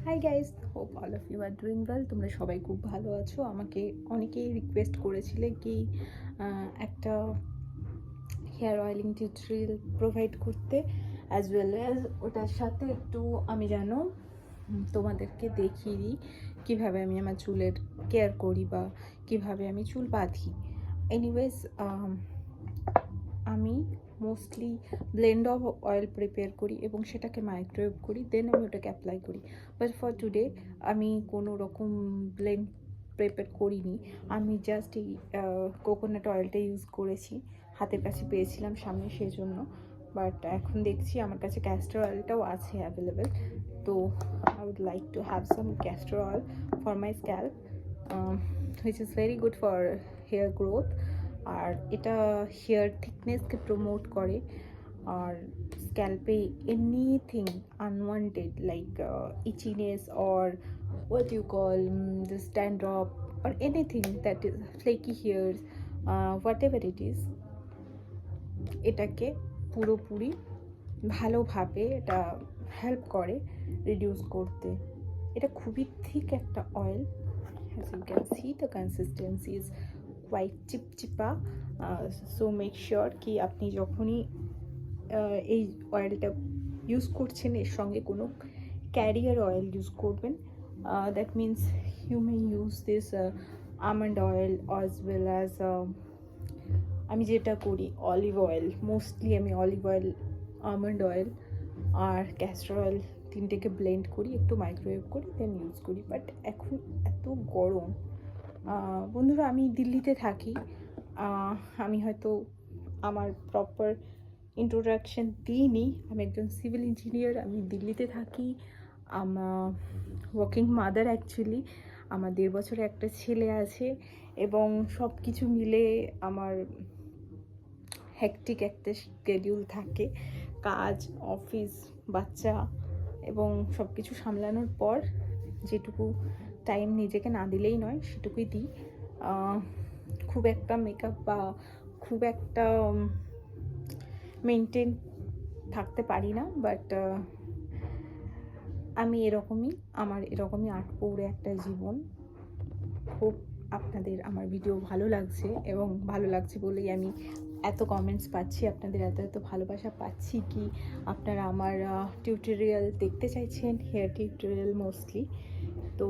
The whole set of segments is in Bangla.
High guys, hope all of you are doing well. তোমরা সবাই খুব ভালো আছো। আমাকে অনেকেই রিকোয়েস্ট করেছিলে কি একটা হেয়ার অয়েলিং টিউটোরিয়াল প্রোভাইড করতে, অ্যাজ ওয়েল অ্যাজ ওটার সাথে একটু আমি যেন তোমাদেরকে দেখিয়ে দিই কীভাবে আমি আমার চুলের কেয়ার করি বা কীভাবে আমি চুল বাঁধি। এনিওয়েজ, আমি mostly blend of oil prepare করি এবং সেটাকে মাইক্রোওয়েভ করি, দেন আমি ওটাকে অ্যাপ্লাই করি। বাট ফর টুডে আমি কোনো রকম ব্লেন্ড প্রিপেয়ার করিনি। আমি জাস্ট এই কোকোনাট অয়েলটা ইউজ করেছি, হাতের কাছে পেয়েছিলাম সামনে সেই জন্য। বাট এখন দেখছি আমার কাছে ক্যাস্টর অয়েলটাও আছে অ্যাভেলেবেল, তো I would like to have some castor oil for my scalp, which is very good for hair growth. আর এটা হেয়ার থিকনেসকে প্রমোট করে। আর স্ক্যাল্পে anything unwanted like itchiness or what you call this dandruff or anything that is flaky hairs, whatever it is, এটাকে পুরোপুরি ভালোভাবে এটা হেল্প করে রিডিউস করতে। এটা খুবই থিক একটা oil, as you can see the consistency is quite চিপচিপা। সো মেক শিওর কি আপনি যখনই এই অয়েলটা ইউজ করছেন এর সঙ্গে কোনো ক্যারিয়ার অয়েল ইউজ করবেন। That means you may use this almond oil as well as আমি যেটা করি অলিভ অয়েল, মোস্টলি আমি অলিভ অয়েল, আমন্ড অয়েল আর ক্যাস্টর অয়েল তিনটেকে ব্লেন্ড করি, একটু মাইক্রোওয়েভ করি, দেন ইউজ করি। বাট এখন এত গরম বন্ধুরা, আমি দিল্লিতে থাকি। আমি হয়তো আমার প্রপার ইন্ট্রোডাকশন দিইনি। আমি একজন সিভিল ইঞ্জিনিয়ার, আমি দিল্লিতে থাকি। আমার ওয়ার্কিং মাদার অ্যাকচুয়ালি। আমার 1.5 বছরে একটা ছেলে আছে এবং সব কিছু মিলে আমার হেকটিক একটা স্কেডিউল থাকে, কাজ, অফিস, বাচ্চা এবং সব কিছু সামলানোর পর যেটুকু টাইম নিজেকে না দিলেই নয় সেটুকুই দিই। খুব একটা মেকআপ বা খুব একটা মেনটেন থাকতে পারি না, বাট আমি এরকমই, আমার এরকমই আটপৌরে একটা জীবন। খুব আপনাদের আমার ভিডিও ভালো লাগছে এবং ভালো লাগছে বলেই আমি এত কমেন্টস পাচ্ছি, আপনাদের এত এত ভালোবাসা পাচ্ছি কি আপনারা আমার টিউটোরিয়াল দেখতে চাইছেন, হেয়ার টিউটোরিয়াল মোস্টলি। তো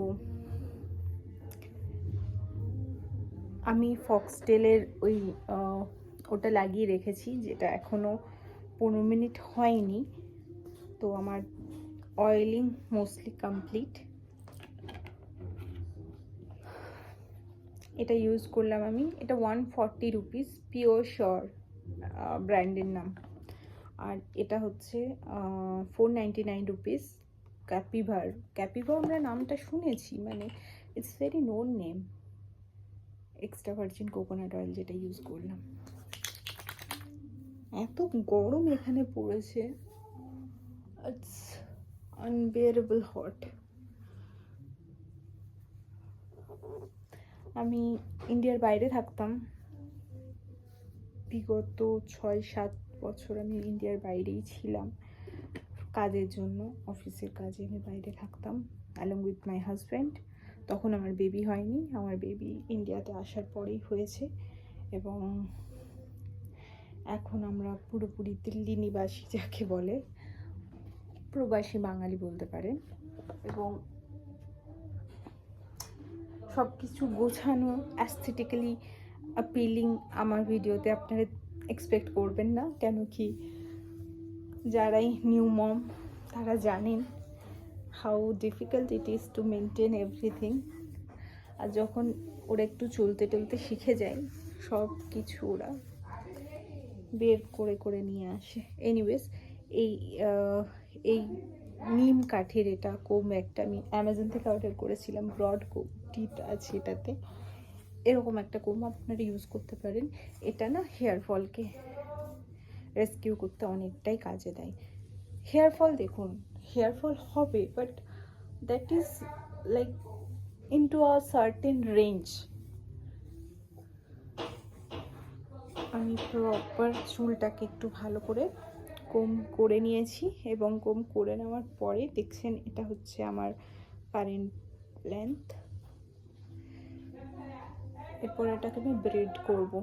আমি ফক্সটেলের ওটা লাগিয়ে রেখেছি, যেটা এখনও 15 মিনিট হয়নি। তো আমার অয়েলিং মোস্টলি কমপ্লিট। এটা ইউজ করলাম আমি, এটা 140 রুপিস, পিওর শিওর ব্র্যান্ডের নাম। আর এটা হচ্ছে 499 রুপিস, ক্যাপিভার। ক্যাপিভার আমরা নামটা শুনেছি, মানে it's very known name. Extra virgin coconut oil যেটা ইউজ করলাম। এত গরম এখানে পড়েছে, ইটস আনবিয়ারেবল হট। আমি ইন্ডিয়ার বাইরে থাকতাম বিগত 6-7 বছর। আমি ইন্ডিয়ার বাইরেই ছিলাম কাজের জন্য, অফিসের কাজে আমি বাইরে থাকতাম অ্যালং উইথ মাই হাজব্যান্ড। তখন আমার বেবি হয়নি, আমার বেবি ইন্ডিয়াতে আসার পরেই হয়েছে এবং এখন আমরা পুরোপুরি দিল্লি নিবাসী, যাকে বলে প্রবাসী বাঙালি বলতে পারেন। এবং সব কিছু গোছানো, অ্যাস্থেটিক্যালি অ্যাপিলিং আমার ভিডিওতে আপনারা এক্সপেক্ট করবেন না, কেন কি যারাই নিউ মম তারা জানেন how difficult it is to maintain everything. আর যখন ওরা একটু চলতে টলতে শিখে যায়, সব কিছু ওরা বের করে করে নিয়ে আসে। এনিওয়েজ, এই নিম কাঠের এটা কোম একটা আমি অ্যামাজন থেকে অর্ডার করেছিলাম, ব্রড কোম টিটা আছে এটাতে। এরকম একটা কোম আপনারা ইউজ করতে পারেন। এটা না হেয়ার ফলকে রেস্কিউ করতে অনেকটাই কাজে দেয়। হেয়ার ফল দেখুন, হেয়ার ফল হবে, but that is like into a certain range. আমি প্রপার চুলটাকে একটু ভালো করে কোম করে নিয়েছি এবং কোম করে নেওয়ার পরে দেখছেন এটা হচ্ছে আমার কারেন্ট লেন্থ। এরপর এটাকে আমি ব্রেড করব।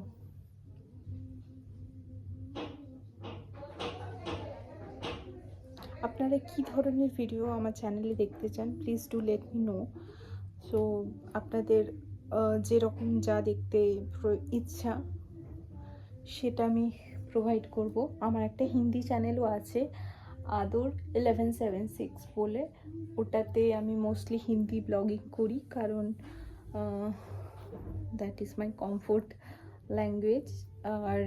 আপনারা কি ধরনের ভিডিও আমার চ্যানেলে দেখতে চান please do let me no. So আপনাদের যেরকম যা দেখতে ইচ্ছা সেটা আমি প্রোভাইড করব। আমার একটা হিন্দি চ্যানেলও আছে, আদর 1176 বলে। ওটাতে আমি মোস্টলি হিন্দি ব্লগিং করি, কারণ that is my comfort language. আর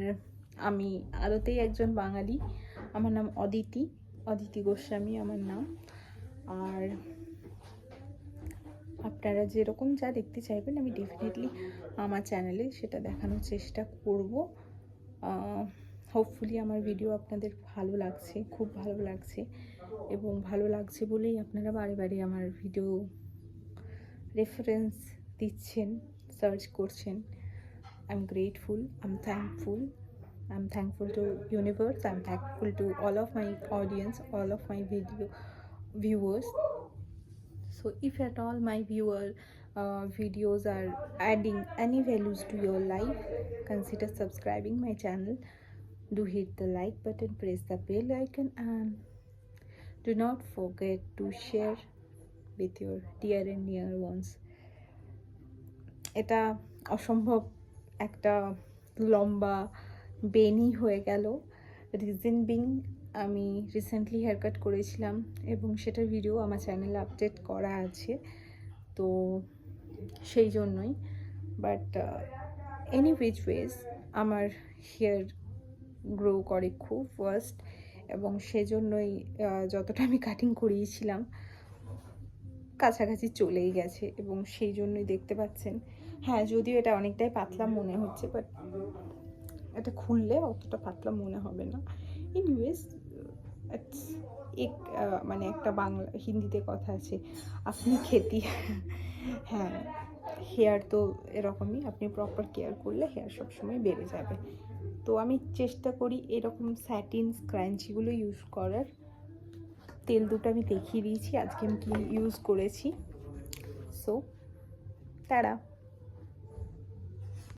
আমি আদতেই একজন বাঙালি। আমার নাম অদিতি গোস্বামী আমার নাম। আর আপনারা যেরকম যা দেখতে চাইবেন আমি ডেফিনেটলি আমার চ্যানেলে সেটা দেখানোর চেষ্টা করব। হোপফুলি আমার ভিডিও আপনাদের ভালো লাগছে, খুব ভালো লাগছে, এবং ভালো লাগছে বলেই আপনারা বারে বারে আমার ভিডিও রেফারেন্স দিচ্ছেন, সার্চ করছেন। I am grateful, I am thankful. I'm thankful to universe. I'm thankful to all of my audience, all of my viewers. So if at all my videos are adding any values to your life, consider subscribing my channel. Do hit the like button, press the bell icon, and do not forget to share with your dear and near ones. এটা অসম্ভব একটা লম্বা বেনি হয়ে গেল। রিজন বিং, আমি রিসেন্টলি হেয়ার কাট করেছিলাম এবং সেটার ভিডিও আমার চ্যানেলে আপডেট করা আছে, তো সেই জন্যই। বাট এনি হুইচ ওয়েজ আমার হেয়ার গ্রো করে খুব ফাস্ট, এবং সেজন্যই যতটা আমি কাটিং করিয়েছিলাম কাছাকাছি চলেই গেছে, এবং সেই জন্যই দেখতে পাচ্ছেন। হ্যাঁ, যদিও এটা অনেকটাই পাতলা মনে হচ্ছে, বাট এটা খুললে অতটা পাতলা মনে হবে না। এনিওয়েজ, মানে একটা বাংলা হিন্দিতে কথা আছে, আপনি খেতি। হ্যাঁ, হেয়ার তো এরকমই, আপনি প্রপার কেয়ার করলে হেয়ার সবসময় বেড়ে যাবে। তো আমি চেষ্টা করি এরকম স্যাটিন স্ক্রাঞ্চিগুলো ইউজ করার। তেল দুটো আমি দেখিয়ে দিয়েছি আজকে আমি কি ইউজ করেছি। সো তারা